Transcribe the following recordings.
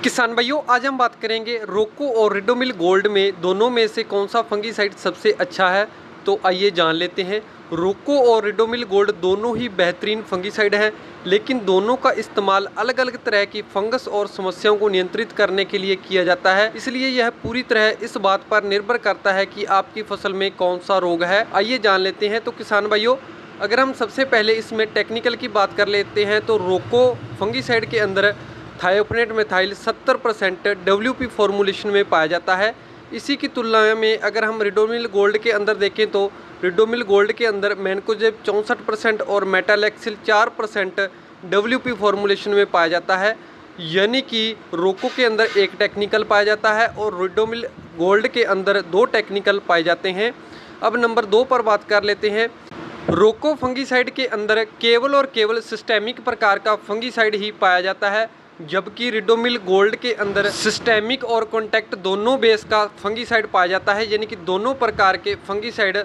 किसान भाइयों, आज हम बात करेंगे रोको और रिडोमिल गोल्ड में दोनों में से कौन सा फंगीसाइड सबसे अच्छा है। तो आइए जान लेते हैं। रोको और रिडोमिल गोल्ड दोनों ही बेहतरीन फंगीसाइड हैं, लेकिन दोनों का इस्तेमाल अलग अलग तरह की फंगस और समस्याओं को नियंत्रित करने के लिए किया जाता है। इसलिए यह पूरी तरह इस बात पर निर्भर करता है कि आपकी फसल में कौन सा रोग है। आइए जान लेते हैं। तो किसान भाइयों, अगर हम सबसे पहले इसमें टेक्निकल की बात कर लेते हैं तो रोको फंगीसाइड के अंदर थायोफेनेट मेथाइल 70% WP फॉर्मूलेशन में पाया जाता है। इसी की तुलना में अगर हम रिडोमिल गोल्ड के अंदर देखें तो रिडोमिल गोल्ड के अंदर मैनकोजेब 64% और मेटालेक्सिल 4% WP फॉर्मूलेशन में पाया जाता है। यानी कि रोको के अंदर एक टेक्निकल पाया जाता है और रिडोमिल गोल्ड के अंदर 2 टेक्निकल पाए जाते हैं। अब नंबर 2 पर बात कर लेते हैं। रोको फंगीसाइड के अंदर केवल और केवल सिस्टेमिक प्रकार का फंगीसाइड ही पाया जाता है, जबकि रिडोमिल गोल्ड के अंदर सिस्टेमिक और कॉन्टैक्ट दोनों बेस का फंगीसाइड पाया जाता है। यानी कि दोनों प्रकार के फंगीसाइड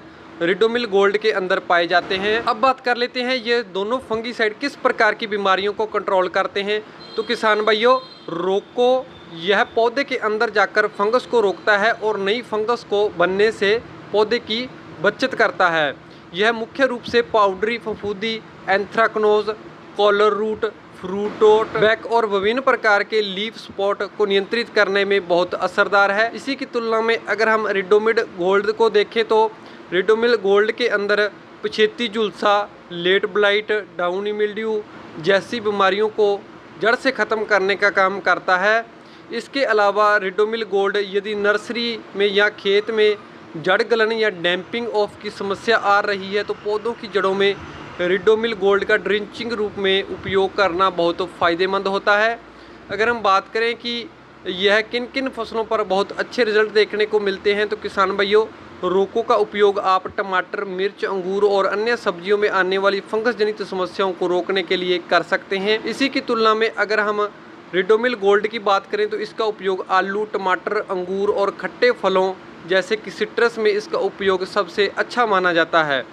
रिडोमिल गोल्ड के अंदर पाए जाते हैं। अब बात कर लेते हैं ये दोनों फंगीसाइड किस प्रकार की बीमारियों को कंट्रोल करते हैं। तो किसान भाइयों, रोको यह पौधे के अंदर जाकर फंगस को रोकता है और नई फंगस को बनने से पौधे की बचत करता है। यह मुख्य रूप से पाउडरी फफूंदी, एंथ्राकनोज, कॉलर रूट, फ्रूटोट बैक और विभिन्न प्रकार के लीफ स्पॉट को नियंत्रित करने में बहुत असरदार है। इसी की तुलना में अगर हम रिडोमिल गोल्ड को देखें तो रिडोमिल गोल्ड के अंदर पिछेती झुलसा, लेट ब्लाइट, डाउनी मिल्ड्यू जैसी बीमारियों को जड़ से ख़त्म करने का काम करता है। इसके अलावा रिडोमिल गोल्ड यदि नर्सरी में या खेत में जड़ गलन या डैम्पिंग ऑफ की समस्या आ रही है तो पौधों की जड़ों में रिडोमिल गोल्ड का ड्रिंचिंग रूप में उपयोग करना बहुत फ़ायदेमंद होता है। अगर हम बात करें कि यह किन किन फसलों पर बहुत अच्छे रिजल्ट देखने को मिलते हैं तो किसान भाइयों, रोको का उपयोग आप टमाटर, मिर्च, अंगूर और अन्य सब्जियों में आने वाली फंगस जनित समस्याओं को रोकने के लिए कर सकते हैं। इसी की तुलना में अगर हम रिडोमिल गोल्ड की बात करें तो इसका उपयोग आलू, टमाटर, अंगूर और खट्टे फलों जैसे कि सिट्रस में इसका उपयोग सबसे अच्छा माना जाता है।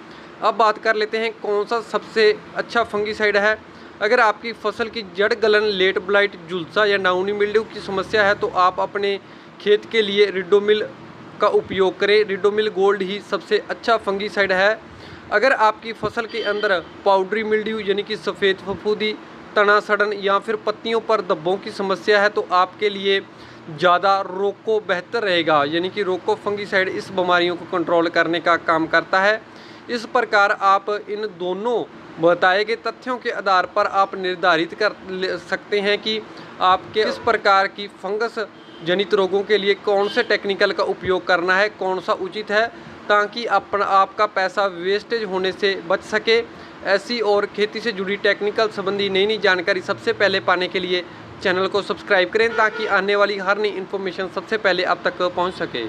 अब बात कर लेते हैं कौन सा सबसे अच्छा फंगीसाइड है। अगर आपकी फसल की जड़ गलन, लेट ब्लाइट, झुलसा या डाउनी मिल्ड्यू की समस्या है तो आप अपने खेत के लिए रिडोमिल का उपयोग करें। रिडोमिल गोल्ड ही सबसे अच्छा फंगीसाइड है। अगर आपकी फसल के अंदर पाउडरी मिल्ड्यू यानी कि सफ़ेद फफूंदी, तना सड़न या फिर पत्तियों पर धब्बों की समस्या है तो आपके लिए ज़्यादा रोको बेहतर रहेगा। यानी कि रोको फंगीसाइड इस बीमारियों को कंट्रोल करने का काम करता है। इस प्रकार आप इन दोनों बताए गए तथ्यों के आधार पर आप निर्धारित कर सकते हैं कि आपके किस प्रकार की फंगस जनित रोगों के लिए कौन से टेक्निकल का उपयोग करना है, कौन सा उचित है, ताकि आपका पैसा वेस्टेज होने से बच सके। ऐसी और खेती से जुड़ी टेक्निकल संबंधी नई जानकारी सबसे पहले पाने के लिए चैनल को सब्सक्राइब करें ताकि आने वाली हर नई इन्फॉर्मेशन सबसे पहले आप तक पहुंच सके।